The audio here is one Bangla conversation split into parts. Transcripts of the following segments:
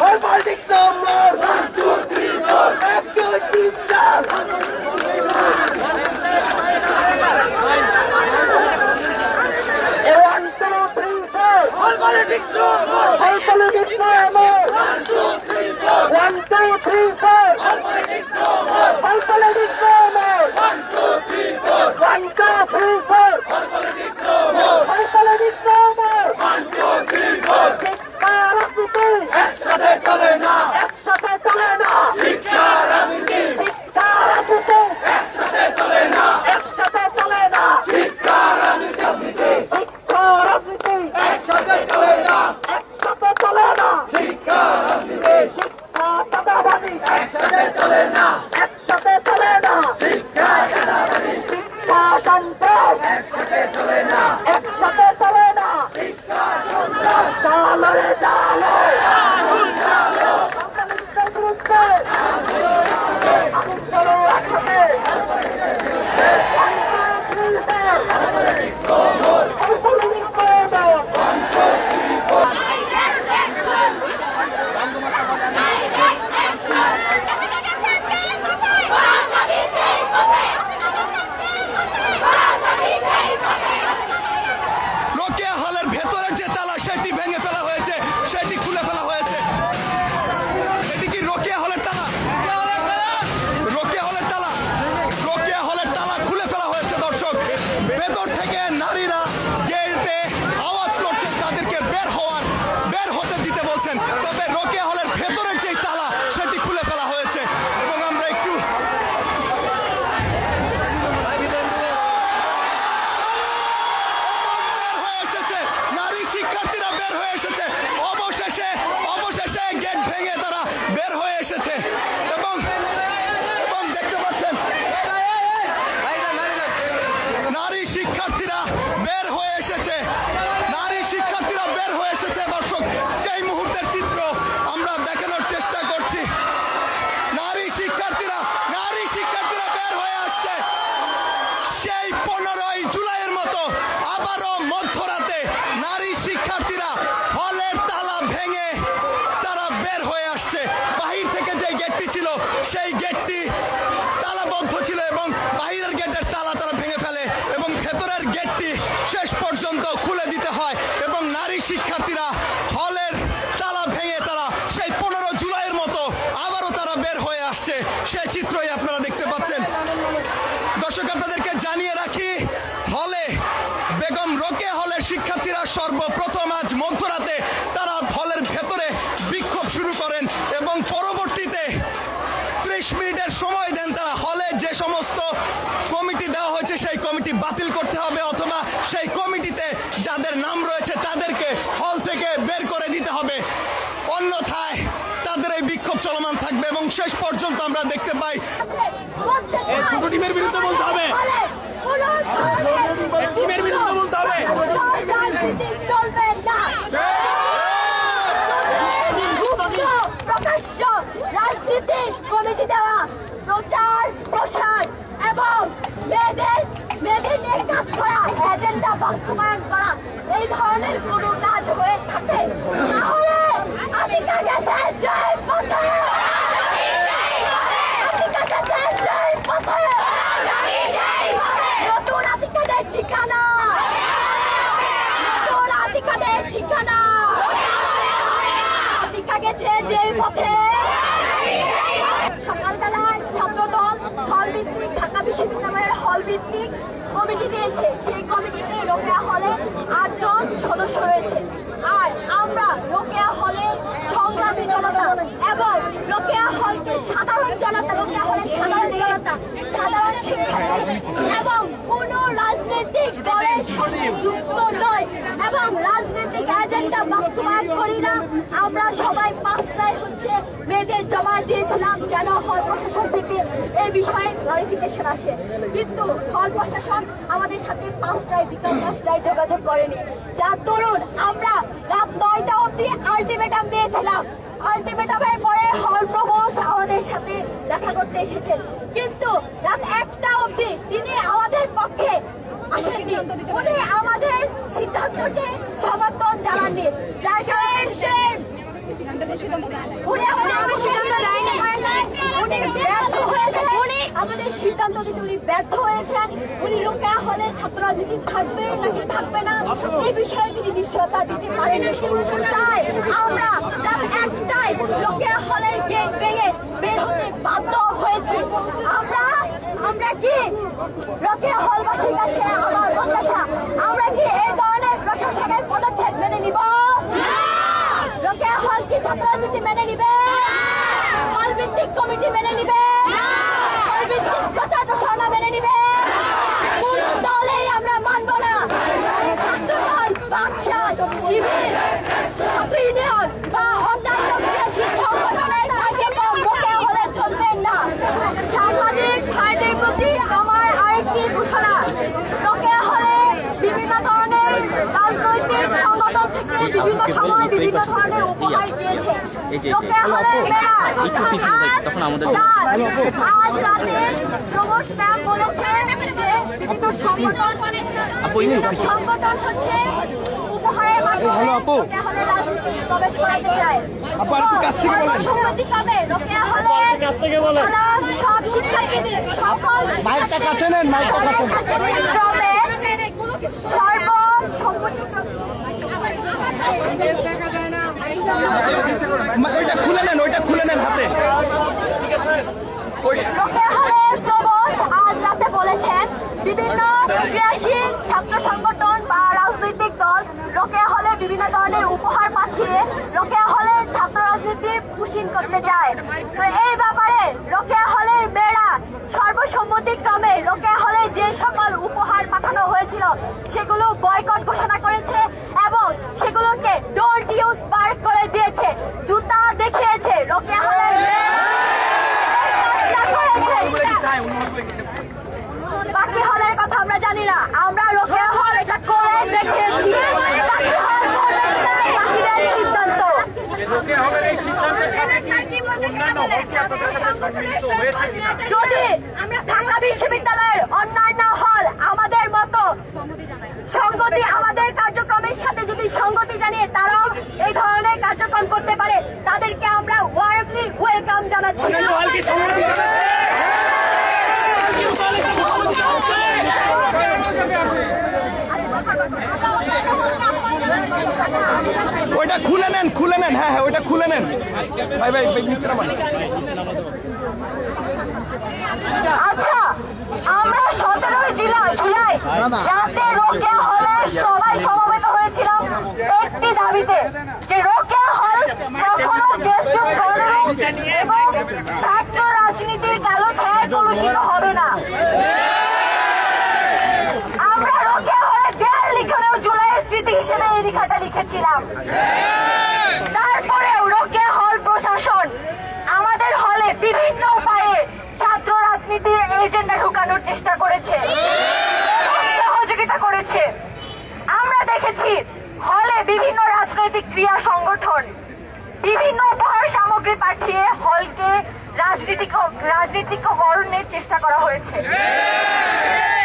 All politics no more. 1, 2, 3, 4. 1, 2, 3, 4. 1, 2, 3, 4. All politics no more. All politics no more. 1, 2, 3, 4. 1, 2, 3, 4. All politics no more. All politics no more. 1, 2, 3, 4. 1, 2, 3, 4. All politics no more. All politics no more. 1, 2, 3, 4. শিক্ষা রাজনীতি একসাথে চলে না। একসাথে চলে না। শিক্ষা রাজনীতি শিক্ষা রাজনীতি একসাথে চলে না। একসাথে চলে না। শিক্ষা রাজনীতি শিক্ষা রাজনীতি একসাথে চলে না। একসাথে চলে না। শিক্ষা রাজনীতি শিক্ষা দাদাবাজি একসাথে চলে না। একসাথে চলে না। শিক্ষা দাদাবাজি শিক্ষা সন্ত্রাস একসাথে চলে না। একসাথে চলে না। শিক্ষা সন্ত্রাস চালো রে চালো আগুন চালো বাংলাদেশের বিরুদ্ধে আগুন চালো একসাথে রোকেয়া হলের ভেতরে যে তালা সেটি ভেঙে ফেলা হয়েছে, সেটি খুলে ফেলা হয়েছে। এটি কি রোকেয়া হলের তালা? রোকেয়া হলের তালা, রোকেয়া হলের তালা খুলে ফেলা হয়েছে। দর্শক, ভেতর থেকে নারীরা গেটে আওয়াজ করছেন, তাদেরকে বের হতে দিতে বলছেন। তবে রোকেয়া হলের ভেতরের যে তালা সেটি খুলে ফেলা হয়েছে এবং আমরা একটু নারী শিক্ষার্থীরা বের হয়ে এসেছে। অবশেষে গেট ভেঙে তারা বের হয়ে এসেছে এবং দেখতে পাচ্ছেন নারী শিক্ষার্থীরা বের হয়ে এসেছে। নারী শিক্ষার্থীরা বের হয়ে এসেছে। দর্শক, সেই মুহূর্তের চিত্র আমরা দেখানোর চেষ্টা করছি। নারী শিক্ষার্থীরা বের হয়ে আসছে। সেই 15ই জুলাইয়ের মতো আবারও মধ্যরাতে নারী শিক্ষার্থীরা হলের তালা ভেঙে তারা বের হয়ে আসছে। বাহির থেকে যে গেটটি ছিল সেই গেটটি তালাবদ্ধ ছিল এবং বাহিরের গেটের তালা তারা ভেঙে ফেলে এবং ভেতরের গেটটি শেষ পর্যন্ত খুলে দিতে হয় এবং নারী শিক্ষার্থীরা হলের তালা ভেঙে তারা সেই 15 জুলাইয়ের মতো আবারও তারা বের হয়ে আসছে। সেই চিত্রই আপনারা দেখতে পাচ্ছেন। দর্শক, আপনাদেরকে জানিয়ে রাখি, হলে বেগম রোকেয়া হলের শিক্ষার্থীরা সর্বপ্রথম আজ মধ্যরাতে তারা হলের ভেতরে বিক্ষোভ শুরু করেন এবং পরবর্তীতে 30 মিনিটের সময় দেন। তারা হলে যে সমস্ত কমিটি দেওয়া হয়েছে সেই কমিটি বাতিল করতে হবে অথবা সেই কমিটিতে যাদের নাম রয়েছে তাদেরকে হল থেকে বের করে দিতে হবে, অন্যথায় তাদের এই বিক্ষোভ চলমান থাকবে এবং শেষ পর্যন্ত আমরা দেখতে পাই ছোট টিমের বিরুদ্ধে বলতে হবে, টিমের বিরুদ্ধে বলতে হবে। প্রকাশ্য রাজনীতির কমিটি দেওয়া, প্রচার প্রসার এবং মেয়েদের নিয়ে কাজ করা, এজেন্ডা বাস্তবায়ন করা, এই ধরনের কোন কাজ হয়ে থাকে তাহলে আতিকা গেছে জয়ের পথে। নতুন আতিকাদের ঠিকানা, নতুন আতিকাদের ঠিকানা। আতিকা গেছে যে পথে। সকালবেলায় ছাত্রদল হল ভিত্তিক, ঢাকা বিশ্ববিদ্যালয়ের হল ভিত্তিক কমিটি দিয়েছে। সেই কমিটিতে রোকেয়া হলে 8 জন সদস্য রয়েছে। আর আমরা রোকেয়া হলের সংগ্রামী জনতা এবং রোকেয়া হলকে সাধারণ জনতা, রোকেয়া হলের সাধারণ জনতা, সাধারণ শিক্ষার্থী এবং কোন রাজনৈতিক দলের সাথে যুক্ত নয় এবং রাজনৈতিক এজেন্ডা বাস্তবায়ন করি না। আমরা সবাই 5টায় মেয়েদের জমা দিয়েছিলাম যেন হল প্রশাসন থেকে এই বিষয়ে ক্লারিফিকেশন আসে, কিন্তু হল প্রশাসন আমাদের সাথে 5টায় বিকাল 10টায় যোগাযোগ করেনি। যার দরুন আমরা রাত 9টা অবধি আলটিমেটাম দিয়েছিলাম। আলটিমেটামের পরে হল প্রভোস্ট আমাদের সাথে দেখা করতে এসেছেন, কিন্তু রাত 1টা অবধি তিনি আমাদের পক্ষে আসেননি। উনি আমাদের সিদ্ধান্তকে সমর্থন জানাননি, যার কারণে উনি আমাদের সিদ্ধান্ত দেয়নি, উনি ব্যর্থ হয়েছেন, উনি আমাদের সিদ্ধান্ত দিতে উনি ব্যর্থ হয়েছেন। উনি রোকেয়া হলে ছাত্র রাজনীতি থাকবে নাকি থাকবে না এই বিষয়ে তিনি নিশ্চয়তা দিতে পারেন। তাই আমরা তার একটাই রোকেয়া হলের গেট ভেঙে বের হতে বাধ্য হয়েছি। আমরা কি রোকেয়া হলবাসীর কাছে আমার প্রত্যাশা, আমরা কি এই ধরনের প্রশাসনের পদক্ষেপ মেনে নিব? রোকেয়া হল কি ছাত্র রাজনীতি মেনে নিবে? হল ভিত্তিক কমিটি মেনে নিবে? হল ভিত্তিক প্রচার প্রসারণা মেনে নিবে? কোন দলেই আমরা মানব না। ছাত্রদল, বাকশাল, শিবির, ছাত্র ইউনিয়ন বা অন্যান্য ক্রিয়াশীল সংগঠনের কার্যক্রম রোকেয়া হলে চলবেন না। সাংবাদিক ভাইদের প্রতি আমার আরেকটি ঘোষণা, রোকেয়া হলে বিভিন্ন ধরনের রাজনৈতিক সংগঠন থেকে বিভিন্ন সময় বিভিন্ন ধরনের উপহার দিয়েছে। রোকেয়া হলের মেয়র আজ রাতে প্রবোস ম্যাম বলেছেন যে বিভিন্ন সংগঠন হচ্ছে উপহারের মাধ্যমে রোকেয়া হলের রাজনীতি প্রবেশ করাতে চায়। সর্বসম্মতিক্রমে রোকেয়া হলের সব শিক্ষার্থীদের সকল ওইটা খুলে নেন হাতে। রোকেয়া হলের প্রবোস আজ রাতে বলেছেন বিভিন্ন ক্রিয়াশীল ছাত্র সংগঠন বা রাজনৈতিক দল রোকেয়া হলে বিভিন্ন ধরনের উপহার পাঠিয়ে রোকেয়া হলের ছাত্র রাজনীতি পুষিন করতে চায়। তো এই ব্যাপারে রোকেয়া হলের মেয়েরা সর্বসম্মতিক্রমে রোকেয়া হলে যে সকল উপহার পাঠানো হয়েছিল সেগুলো বয়কট ঘোষণা করেছে এবং সেগুলোকে ডোন্ট ইউজ বার করে দিয়েছে, জুতা দেখিয়েছে। রোকেয়া হলের বাকি হলের কথা আমরা জানি না, আমরা রোকেয়া হল এটা করে দেখিয়েছি। বাকি হল করবে কিনা বাকিদের সিদ্ধান্ত। যদি ঢাকা বিশ্ববিদ্যালয়ের অন্যান্য হল আমাদের মতো সংগতি, আমাদের কার্যক্রমের সাথে যদি সংগতি জানিয়ে তারাও এই ধরনের কার্যক্রম করতে পারে, তাদেরকে আমরা ওয়ার্মলি ওয়েলকাম জানাচ্ছি। ওইটা খুলে নেন। হ্যাঁ ওইটা খুলে নেন ভাই নিচে নামান। আচ্ছা, আমরা 17 জুলাই রাতে রোকেয়া হলে সবাই সমবেত হয়েছিলাম একটি দাবিতে, যে রোকেয়া হল কখনো দেশরূপ এবং ছাত্র রাজনীতির কালো ছায়ায় কলুষিত হবে না। আমরা রোকেয়া হলে দেয়াল লিখনেও জুলাইয়ের স্মৃতি হিসেবে এই লেখাটা লিখেছিলাম। তারপরেও রোকেয়া হল প্রশাসন আমাদের হলে বিভিন্ন উপায়ে ছাত্র রাজনীতির এজেন্ডা ঢুকানোর চেষ্টা করেছে, সহযোগিতা করেছে। আমরা দেখেছি হলে বিভিন্ন রাজনৈতিক ক্রিয়া সংগঠন বিভিন্ন উপহার সামগ্রী পাঠিয়ে হলকে রাজনীতিকরণের চেষ্টা করা হয়েছে।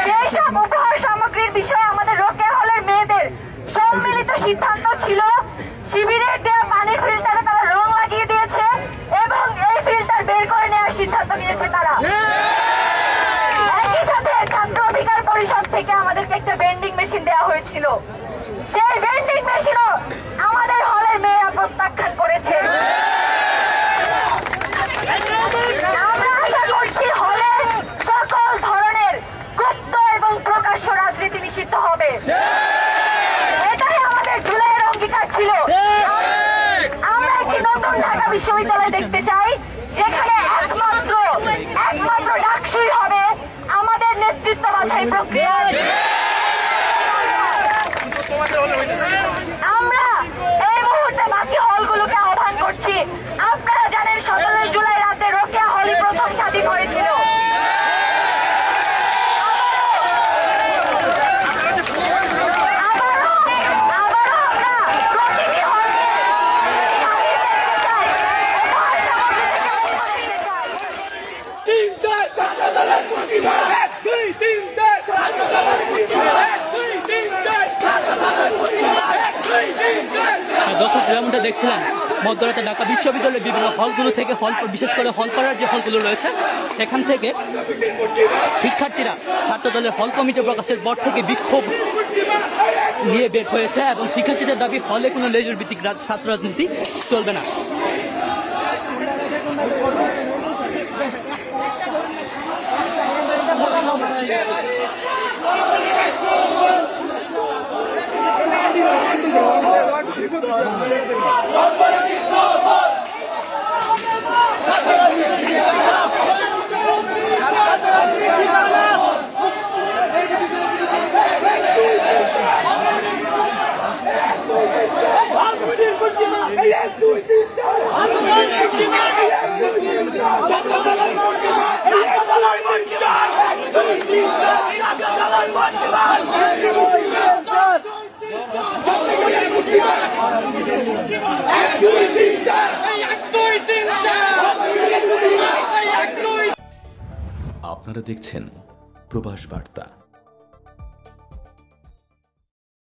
সেই সব উপহার সামগ্রীর বিষয়ে আমাদের রোকেয়া হলের মেয়েদের সম্মিলিত সিদ্ধান্ত ছিল শিবিরের দেওয়া পানির ফিল্টারে তারা রং লাগিয়ে দিয়েছে এবং এই ফিল্টার বের করে নেওয়ার সিদ্ধান্ত নিয়েছে তারা। একই সাথে ছাত্র অধিকার পরিষদ থেকে আমাদেরকে একটা ভেন্ডিং মেশিন দেওয়া হয়েছিল, সেই ভেন্ডিং মেশিনও আমাদের হলের মেয়েরা প্রত্যাখ্যান করেছে। আমরা আশা করছি হলে সকল ধরনের গুপ্ত এবং প্রকাশ্য রাজনীতি নিষিদ্ধ হবে। এটাই আমাদের জুলাইয়ের অঙ্গীকার ছিল। আমরা একটি নতুন ঢাকা বিশ্ববিদ্যালয় দেখতে চাই যেখানে একমাত্র ডাকসুই হবে আমাদের নেতৃত্ব বাছাই প্রক্রিয়া। আমরা এই মুহূর্তে বাকি হলগুলোকে আহ্বান করছি, আপনারা জানেন 17 জুলাই রাতে রোকেয়া হলই প্রথম স্বাধীন হয়েছিল। দর্শক যেমনটা দেখছিলাম মধ্যরাতে ঢাকা বিশ্ববিদ্যালয়ের বিভিন্ন হলগুলো থেকে বিশেষ করে হলপাড়ার যে হলগুলো রয়েছে সেখান থেকে শিক্ষার্থীরা ছাত্রদলের হল কমিটি প্রকাশের পর থেকে বিক্ষোভ নিয়ে বের হয়েছে এবং শিক্ষার্থীদের দাবি হলে কোনো লেজুর ভিত্তিক ছাত্র রাজনীতি চলবে না। আপনারা দেখছেন প্রবাস বার্তা।